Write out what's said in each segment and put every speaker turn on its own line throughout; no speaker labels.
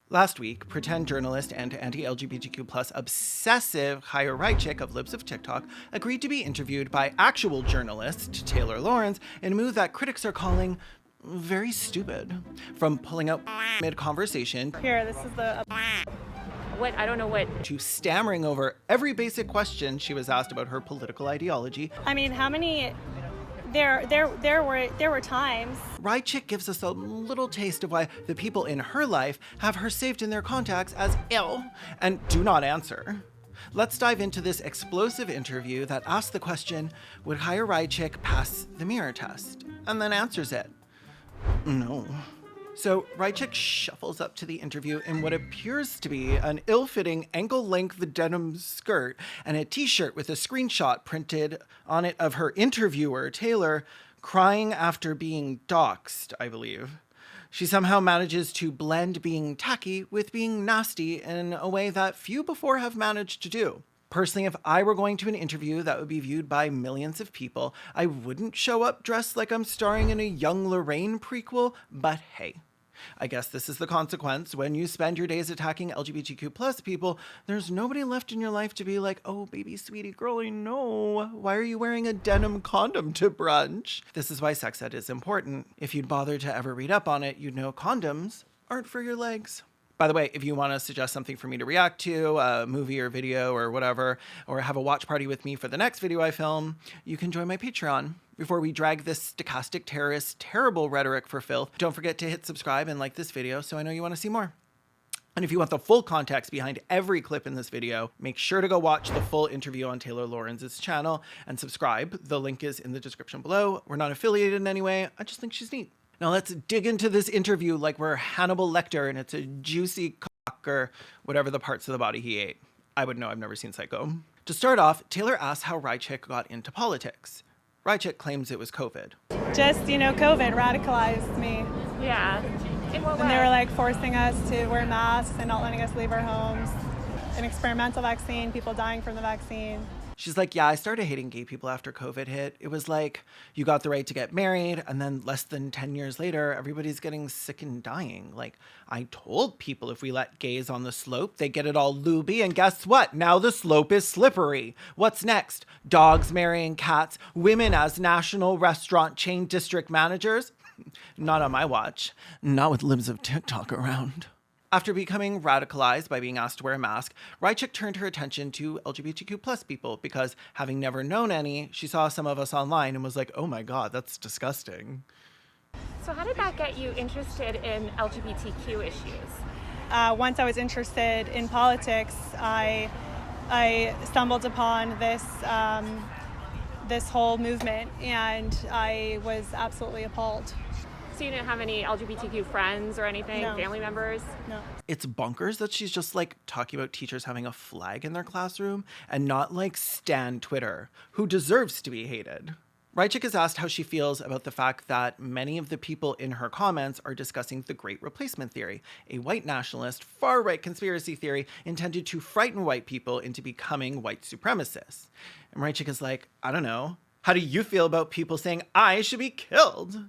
Last week, pretend journalist and anti-LGBTQ+ obsessive Chaya Raichik of Libs of TikTok agreed to be interviewed by actual journalist Taylor Lawrence in a move that critics are calling very stupid. From pulling out mid-conversation,
here, this is the
what, I don't know what,
to stammering over every basic question she was asked about her political ideology.
I mean, how many there were times.
Raichik gives us a little taste of why the people in her life have her saved in their contacts as ill and do not answer. Let's dive into this explosive interview that asks the question, would Chaya Raichik pass the mirror test? And then answers it. No. So Raichik shuffles up to the interview in what appears to be an ill-fitting ankle-length denim skirt and a t-shirt with a screenshot printed on it of her interviewer, Taylor, crying after being doxxed, I believe. She somehow manages to blend being tacky with being nasty in a way that few before have managed to do. Personally, if I were going to an interview that would be viewed by millions of people, I wouldn't show up dressed like I'm starring in a Young Lorraine prequel, but hey. I guess this is the consequence. When you spend your days attacking LGBTQ+ people, there's nobody left in your life to be like, oh, baby, sweetie, girlie, no. Why are you wearing a denim condom to brunch? This is why sex ed is important. If you'd bother to ever read up on it, you'd know condoms aren't for your legs. By the way, if you want to suggest something for me to react to, a movie or video or whatever, or have a watch party with me for the next video I film, you can join my Patreon. Before we drag this stochastic terrorist's terrible rhetoric for filth, don't forget to hit subscribe and like this video so I know you want to see more. And if you want the full context behind every clip in this video, make sure to go watch the full interview on Taylor Lawrence's channel and subscribe. The link is in the description below. We're not affiliated in any way. I just think she's neat. Now let's dig into this interview like we're Hannibal Lecter and it's a juicy cock or whatever the parts of the body he ate. I would know, I've never seen Psycho. To start off, Taylor asks how Raichik got into politics. Raichik claims it was COVID.
Just, COVID radicalized me.
yeah. In what way?
And they were like forcing us to wear masks and not letting us leave our homes. An experimental vaccine, people dying from the vaccine.
She's like, yeah, I started hating gay people after COVID hit. It was like, you got the right to get married, and then less than 10 years later, everybody's getting sick and dying. Like, I told people if we let gays on the slope, they get it all looby, and guess what? Now the slope is slippery. What's next? Dogs marrying cats, women as national restaurant chain district managers? Not on my watch. Not with Libs of TikTok around. After becoming radicalized by being asked to wear a mask, Raichik turned her attention to LGBTQ+ people because, having never known any, she saw some of us online and was like, oh my God, that's disgusting.
So how did that get you interested in LGBTQ issues?
Once I was interested in politics, I stumbled upon this whole movement, and I was absolutely appalled.
So you didn't have any LGBTQ friends or anything,
No.
family members?
No.
It's bonkers that she's just like talking about teachers having a flag in their classroom and not like Stan Twitter, who deserves to be hated. Raichik is asked how she feels about the fact that many of the people in her comments are discussing the Great Replacement Theory, a white nationalist, far-right conspiracy theory intended to frighten white people into becoming white supremacists. And Raichik is like, I don't know. How do you feel about people saying I should be killed?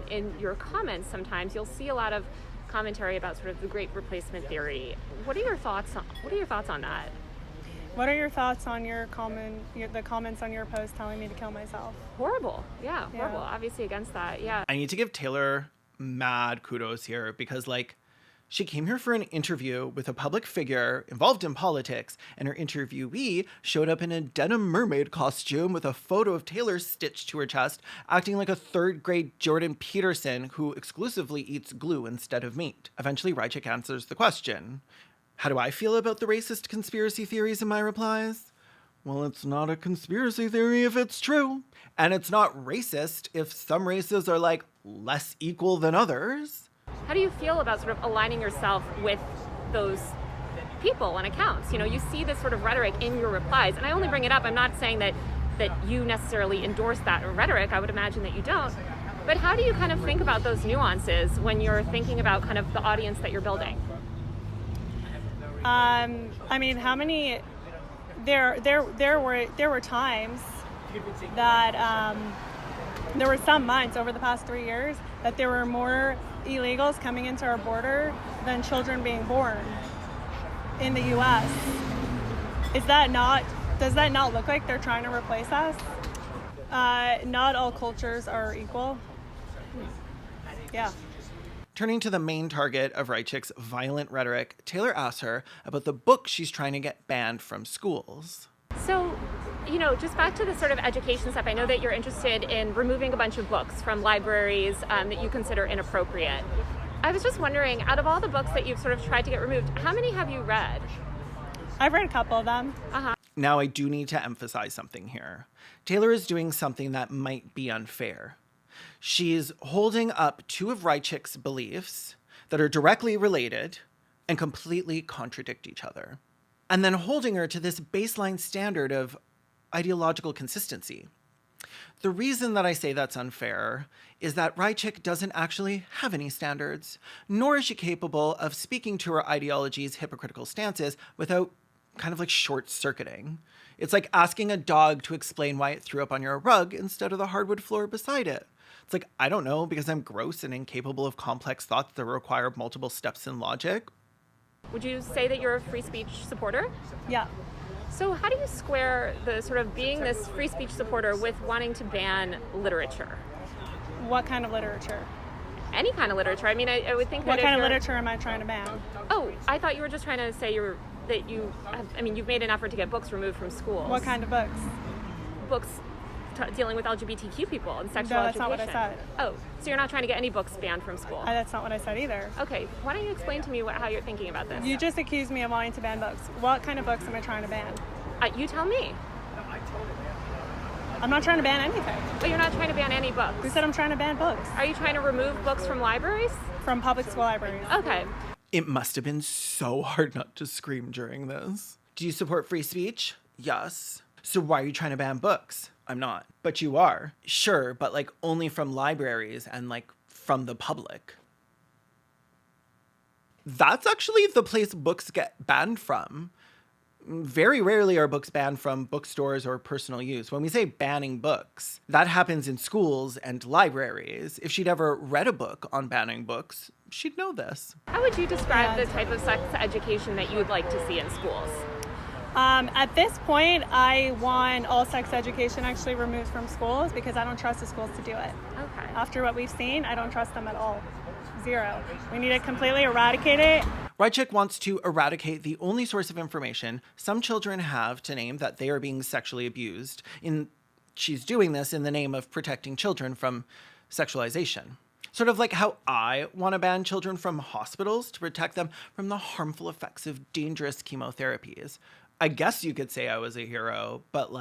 In your comments, sometimes you'll see a lot of commentary about sort of the Great Replacement Theory. What are your thoughts on that?
What are your thoughts on the comments on your post telling me to kill myself?
Horrible. Yeah, horrible.
Yeah.
Obviously against that. Yeah.
I need to give Taylor mad kudos here because like she came here for an interview with a public figure involved in politics, and her interviewee showed up in a denim mermaid costume with a photo of Taylor stitched to her chest, acting like a third-grade Jordan Peterson who exclusively eats glue instead of meat. Eventually, Raichik answers the question. How do I feel about the racist conspiracy theories in my replies? Well, it's not a conspiracy theory if it's true. And it's not racist if some races are like less equal than others.
How do you feel about sort of aligning yourself with those people and accounts? You see this sort of rhetoric in your replies, and I only bring it up. I'm not saying that you necessarily endorse that rhetoric. I would imagine that you don't. But how do you kind of think about those nuances when you're thinking about kind of the audience that you're building?
I mean, how many? There were times that there were some months over the past 3 years that there were more illegals coming into our border than children being born in the U.S. Does that not look like they're trying to replace us? Not all cultures are equal. Yeah.
Turning to the main target of Raichik's violent rhetoric, Taylor asks her about the book she's trying to get banned from schools.
So, just back to the sort of education stuff, I know that you're interested in removing a bunch of books from libraries that you consider inappropriate. I was just wondering, out of all the books that you've sort of tried to get removed, how many have you read?
I've read a couple of them.
Uh-huh.
Now, I do need to emphasize something here. Taylor is doing something that might be unfair. She's holding up two of Raichik's beliefs that are directly related and completely contradict each other, and then holding her to this baseline standard of ideological consistency. The reason that I say that's unfair is that Raichik doesn't actually have any standards, nor is she capable of speaking to her ideology's hypocritical stances without kind of like short-circuiting. It's like asking a dog to explain why it threw up on your rug instead of the hardwood floor beside it. It's like, I don't know, because I'm gross and incapable of complex thoughts that require multiple steps in logic.
Would you say that you're a free speech supporter?
Yeah.
So how do you square the sort of being this free speech supporter with wanting to ban literature?
What kind of literature?
Any kind of literature. I mean, I would think that
What kind of literature am I trying to ban?
Oh, I thought you were just trying to say you've made an effort to get books removed from schools.
What kind of books?
Books dealing with LGBTQ people and sexual
No, that's
education.
not what I said.
Oh, so you're not trying to get any books banned from school?
That's not what I said either.
Okay, why don't you explain to me how you're thinking about this?
You just accused me of wanting to ban books. What kind of books am I trying to ban?
You tell me.
I'm not trying to ban anything.
But you're not trying to ban any books.
Who said I'm trying to ban books?
Are you trying to remove books from libraries?
From public school libraries.
Okay.
It must have been so hard not to scream during this. Do you support free speech? Yes. So why are you trying to ban books? I'm not. But you are. Sure, but like only from libraries and like from the public. That's actually the place books get banned from. Very rarely are books banned from bookstores or personal use. When we say banning books, that happens in schools and libraries. If she'd ever read a book on banning books, she'd know this.
How would you describe the type of sex education that you would like to see in schools?
At this point, I want all sex education actually removed from schools because I don't trust the schools to do it.
Okay.
After what we've seen, I don't trust them at all. Zero. We need to completely eradicate it.
Raichik wants to eradicate the only source of information some children have to name that they are being sexually abused. She's doing this in the name of protecting children from sexualization. Sort of like how I want to ban children from hospitals to protect them from the harmful effects of dangerous chemotherapies. I guess you could say I was a hero, but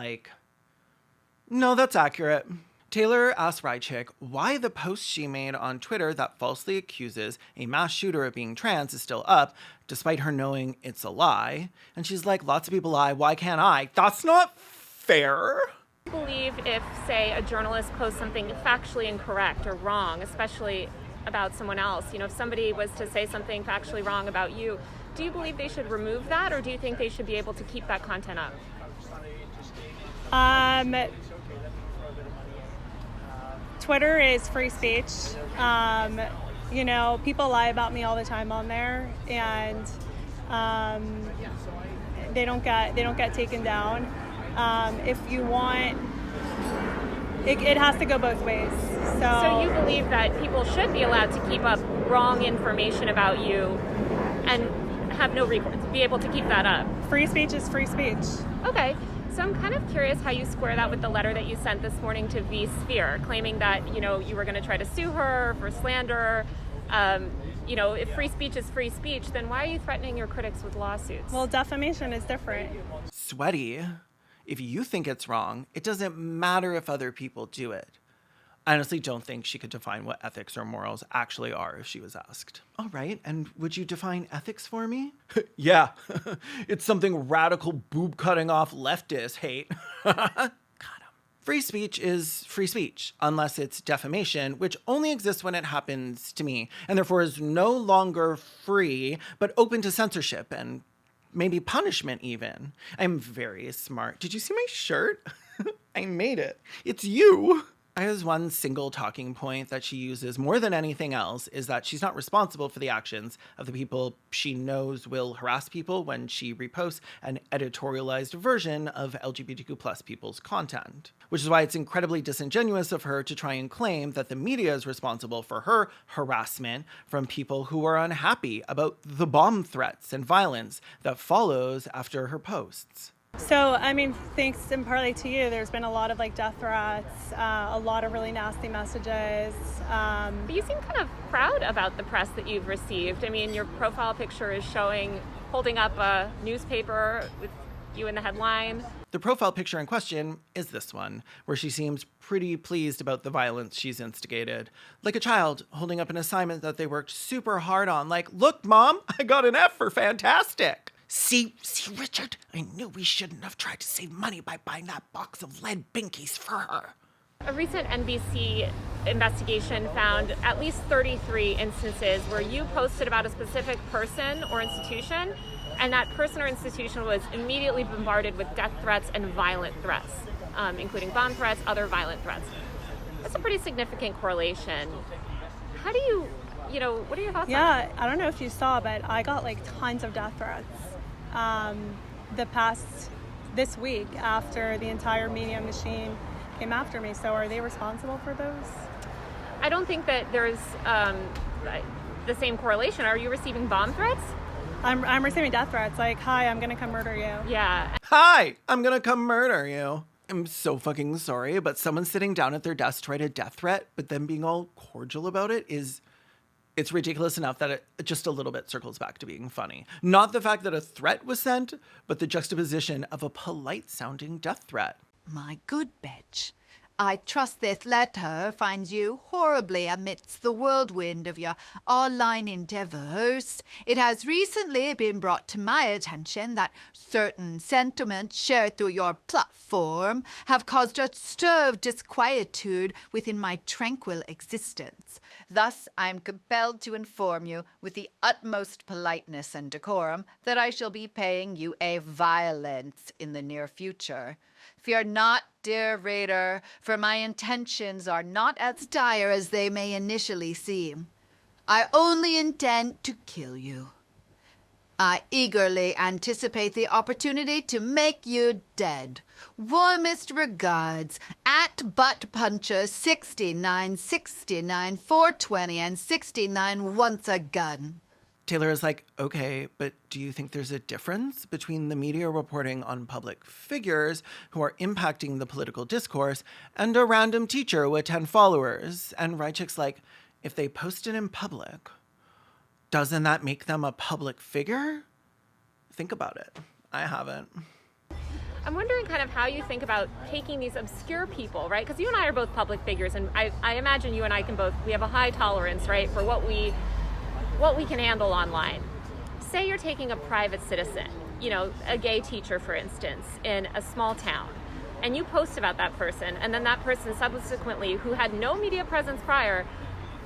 no, that's accurate. Taylor asked Raichik why the post she made on Twitter that falsely accuses a mass shooter of being trans is still up, despite her knowing it's a lie. And she's like, lots of people lie, why can't I? That's not fair.
I believe if, say, a journalist posts something factually incorrect or wrong, especially about someone else, if somebody was to say something factually wrong about you, do you believe they should remove that, or do you think they should be able to keep that content up?
Twitter is free speech. People lie about me all the time on there, and they don't get taken down. If you want, it has to go both ways.
So you believe that people should be allowed to keep up wrong information about you and have no recourse, be able to keep that up?
Free speech is free speech. Okay.
So I'm kind of curious how you square that with the letter that you sent this morning to V Sphere, claiming that, you were going to try to sue her for slander. If free speech is free speech, then why are you threatening your critics with lawsuits?
Well, defamation is different.
Sweaty, if you think it's wrong, it doesn't matter if other people do it. I honestly don't think she could define what ethics or morals actually are if she was asked. All right, and would you define ethics for me? Yeah, it's something radical boob-cutting off leftists hate. Got him. Free speech is free speech, unless it's defamation, which only exists when it happens to me, and therefore is no longer free, but open to censorship and maybe punishment even. I'm very smart. Did you see my shirt? I made it. It's you. Chaya's one single talking point that she uses more than anything else is that she's not responsible for the actions of the people she knows will harass people when she reposts an editorialized version of LGBTQ plus people's content. Which is why it's incredibly disingenuous of her to try and claim that the media is responsible for her harassment from people who are unhappy about the bomb threats and violence that follows after her posts.
So, I mean, thanks in partly to you, there's been a lot of like death threats, a lot of really nasty messages.
But you seem kind of proud about the press that you've received. I mean, your profile picture is holding up a newspaper with you in the headline.
The profile picture in question is this one, where she seems pretty pleased about the violence she's instigated. Like a child holding up an assignment that they worked super hard on, like, look, Mom, I got an F for fantastic. See, Richard, I knew we shouldn't have tried to save money by buying that box of lead binkies for her.
A recent NBC investigation found at least 33 instances where you posted about a specific person or institution, and that person or institution was immediately bombarded with death threats and violent threats, including bomb threats, other violent threats. That's a pretty significant correlation. How do what are your thoughts on that?
Yeah, I don't know if you saw, but I got like tons of death threats this week after the entire media machine came after me. So are they responsible for those?
I don't think that there's the same correlation. Are you receiving bomb threats?
I'm receiving death threats like, hi, I'm gonna come murder you.
Yeah.
Hi, I'm gonna come murder you. I'm so fucking sorry, but someone sitting down at their desk to write a death threat, but then being all cordial about it it's ridiculous enough that it just a little bit circles back to being funny. Not the fact that a threat was sent, but the juxtaposition of a polite-sounding death threat.
My good bitch, I trust this letter finds you horribly amidst the whirlwind of your online endeavors. It has recently been brought to my attention that certain sentiments shared through your platform have caused a stir of disquietude within my tranquil existence. Thus, I am compelled to inform you with the utmost politeness and decorum that I shall be paying you a violence in the near future. Fear not, dear reader, for my intentions are not as dire as they may initially seem. I only intend to kill you. I eagerly anticipate the opportunity to make you dead. Warmest regards, at buttpuncher 69, 69, 420, and 69 once a gun.
Taylor is like, okay, but do you think there's a difference between the media reporting on public figures who are impacting the political discourse and a random teacher with 10 followers? And Raichik's like, if they post it in public, doesn't that make them a public figure? Think about it. I haven't.
I'm wondering kind of how you think about taking these obscure people, right? Because you and I are both public figures, and I imagine you and I we have a high tolerance, right, for what we can handle online. Say you're taking a private citizen, a gay teacher, for instance, in a small town, and you post about that person, and then that person subsequently, who had no media presence prior,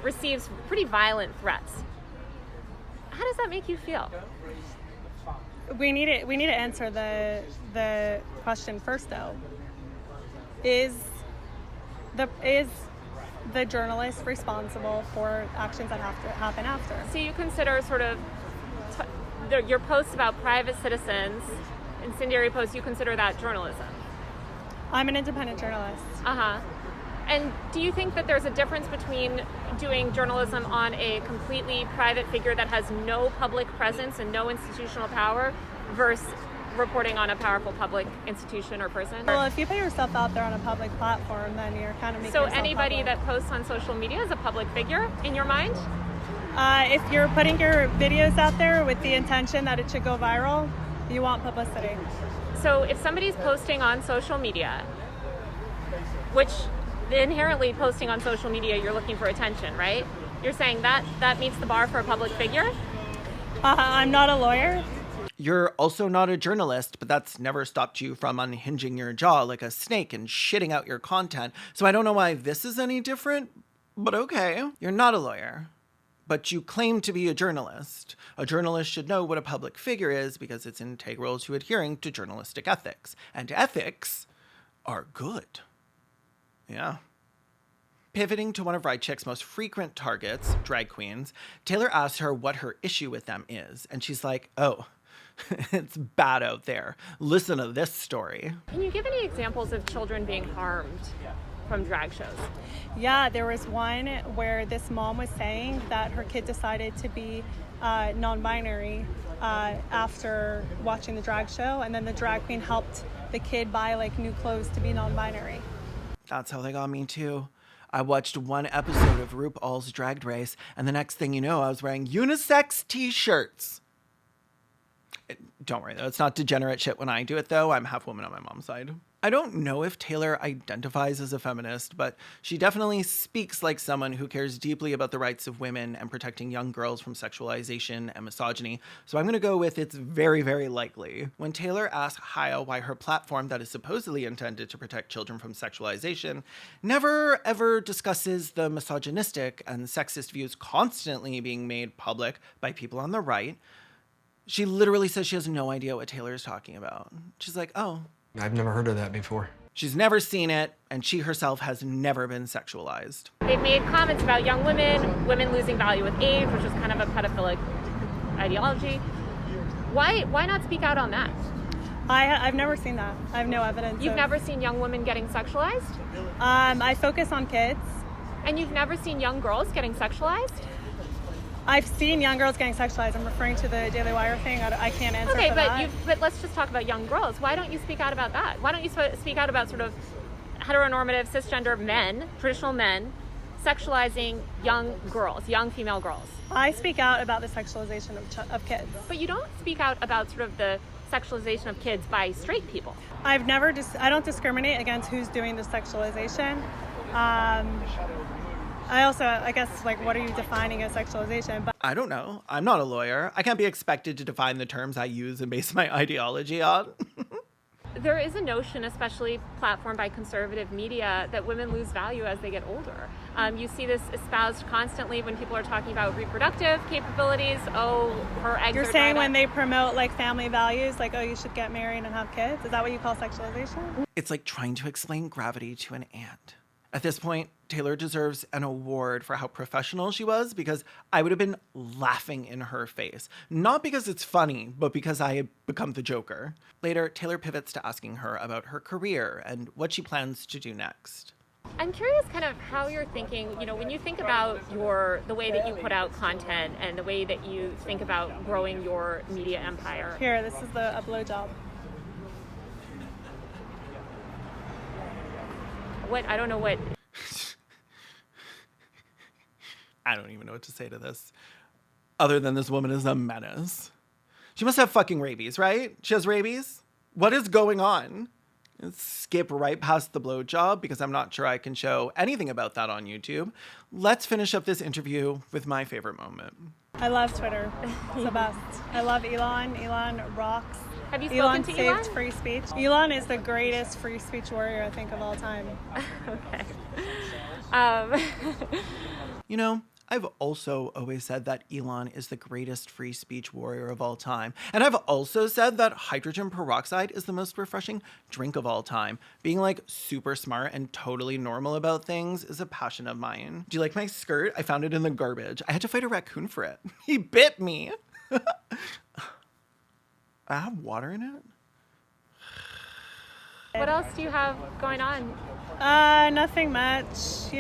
receives pretty violent threats. How does that make you feel?
We need to answer the question first, though. Is the journalist responsible for actions that have to happen after?
So you consider sort of your posts about private citizens, incendiary posts, you consider that journalism?
I'm an independent journalist.
Uh-huh. And do you think that there's a difference between doing journalism on a completely private figure that has no public presence and no institutional power versus reporting on a powerful public institution or person?
Well, if you put yourself out there on a public platform, then you're kind of making yourself
anybody
public.
that posts on social media is a public figure in your mind?
If you're putting your videos out there with the intention that it should go viral, you want publicity.
So if somebody's posting on social media, which inherently posting on social media, you're looking for attention, right? You're saying that meets the bar for a public figure?
I'm not a lawyer.
You're also not a journalist, but that's never stopped you from unhinging your jaw like a snake and shitting out your content. So I don't know why this is any different, but okay. You're not a lawyer, but you claim to be a journalist. A journalist should know what a public figure is because it's integral to adhering to journalistic ethics. And ethics are good. Yeah. Pivoting to one of Raichik's most frequent targets, drag queens, Taylor asks her what her issue with them is. And she's like, oh, it's bad out there. Listen to this story.
Can you give any examples of children being harmed from drag shows?
Yeah, there was one where this mom was saying that her kid decided to be non-binary after watching the drag show, and then the drag queen helped the kid buy like new clothes to be non-binary.
That's how they got me too. I watched one episode of RuPaul's Drag Race, and the next thing you know, I was wearing unisex t-shirts. Don't worry, though. It's not degenerate shit when I do it, though. I'm half woman on my mom's side. I don't know if Taylor identifies as a feminist, but she definitely speaks like someone who cares deeply about the rights of women and protecting young girls from sexualization and misogyny. So I'm going to go with it's very, very likely. When Taylor asks Chaya why her platform that is supposedly intended to protect children from sexualization never ever discusses the misogynistic and sexist views constantly being made public by people on the right, she literally says she has no idea what Taylor is talking about. She's like, oh.
I've never heard of that before.
She's never seen it, and she herself has never been sexualized.
They've made comments about young women, women losing value with age, which is kind of a pedophilic ideology. Why not speak out on that?
I've never seen that. I have no evidence.
You've never seen young women getting sexualized?
I focus on kids.
And you've never seen young girls getting sexualized?
I've seen young girls getting sexualized. I'm referring to the Daily Wire thing. I can't answer
okay,
for
but
that.
but let's just talk about young girls. Why don't you speak out about that? Why don't you speak out about sort of heteronormative cisgender men, traditional men, sexualizing young girls, young female girls?
I speak out about the sexualization of kids.
But you don't speak out about sort of the sexualization of kids by straight people.
I don't discriminate against who's doing the sexualization. I guess, like, what are you defining as sexualization? But
I don't know. I'm not a lawyer. I can't be expected to define the terms I use and base my ideology on.
There is a notion, especially platformed by conservative media, that women lose value as they get older. You see this espoused constantly when people are talking about reproductive capabilities. Oh, her eggs
you're
are
saying
dried
when
up.
they promote, like, family values, like, oh, you should get married and have kids? Is that what you call sexualization?
It's like trying to explain gravity to an ant. At this point, Taylor deserves an award for how professional she was, because I would have been laughing in her face. Not because it's funny, but because I had become the Joker. Later, Taylor pivots to asking her about her career and what she plans to do next.
I'm curious kind of how you're thinking, when you think about the way that you put out content and the way that you think about growing your media empire.
Here, this is a blowjob.
I don't know what.
I don't even know what to say to this. Other than this woman is a menace. She must have fucking rabies, right? She has rabies? What is going on? Let's skip right past the blowjob because I'm not sure I can show anything about that on YouTube. Let's finish up this interview with my favorite moment.
I love Twitter. It's the best. I love Elon. Elon rocks.
Have you spoken to Elon?
Saved free speech. Elon is the greatest free speech warrior, I think, of all time.
Okay.
You know, I've also always said that Elon is the greatest free speech warrior of all time. And I've also said that hydrogen peroxide is the most refreshing drink of all time. Being like super smart and totally normal about things is a passion of mine. Do you like my skirt? I found it in the garbage. I had to fight a raccoon for it. He bit me. I have water in it?
What else do you have going on?
Nothing much,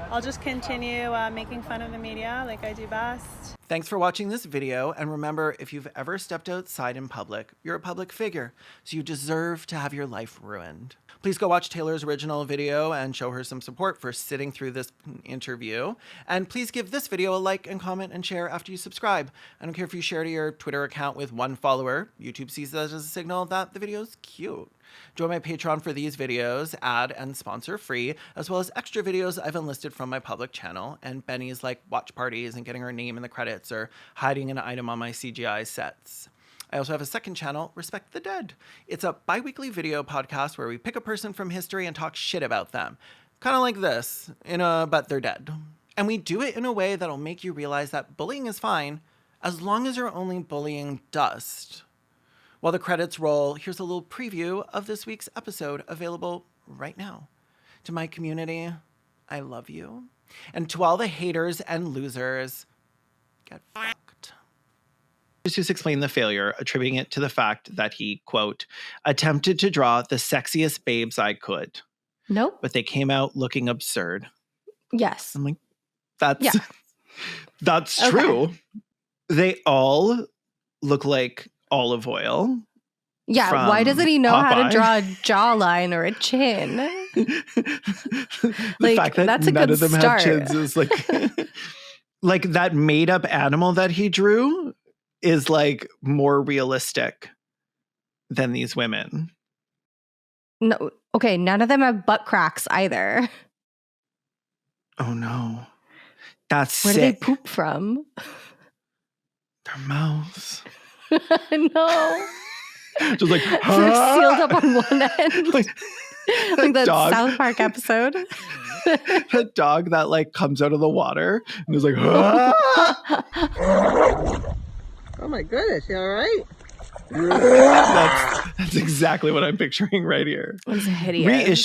I'll just continue making fun of the media like I do best.
Thanks for watching this video, and remember, if you've ever stepped outside in public, you're a public figure, so you deserve to have your life ruined. Please go watch Taylor's original video and show her some support for sitting through this interview. And please give this video a like and comment and share after you subscribe. I don't care if you share to your Twitter account with 1 follower. YouTube sees that as a signal that the video is cute. Join my Patreon for these videos, ad and sponsor free, as well as extra videos I've enlisted from my public channel, and Benny's like watch parties and getting her name in the credits or hiding an item on my CGI sets. I also have a second channel, Respect the Dead. It's a bi-weekly video podcast where we pick a person from history and talk shit about them. Kind of like this, but they're dead. And we do it in a way that'll make you realize that bullying is fine, as long as you're only bullying dust. While the credits roll, here's a little preview of this week's episode available right now. To my community, I love you. And to all the haters and losers, get fucked. Jesus explained the failure, attributing it to the fact that he, quote, attempted to draw the sexiest babes I could.
Nope.
But they came out looking absurd.
Yes.
I'm like, that's
Yeah.
that's
Okay.
true. They all look like olive oil.
Yeah,
from
why doesn't he know how to
Popeye.
draw a jawline or a chin?
The
Like,
fact that
that's a
none
good
of them
start.
have chins is like like that made up animal that he drew is like more realistic than these women.
No, okay, none of them have butt cracks either.
Oh no. That's
Where do they
sick.
poop from?
Their mouths.
No.
Just like
They're sealed up on one end.
like,
Like that
dog.
South Park episode.
that dog that like comes out of the water and is like
Oh my goodness, you all right?
that's exactly what I'm picturing right here.
It's hideous.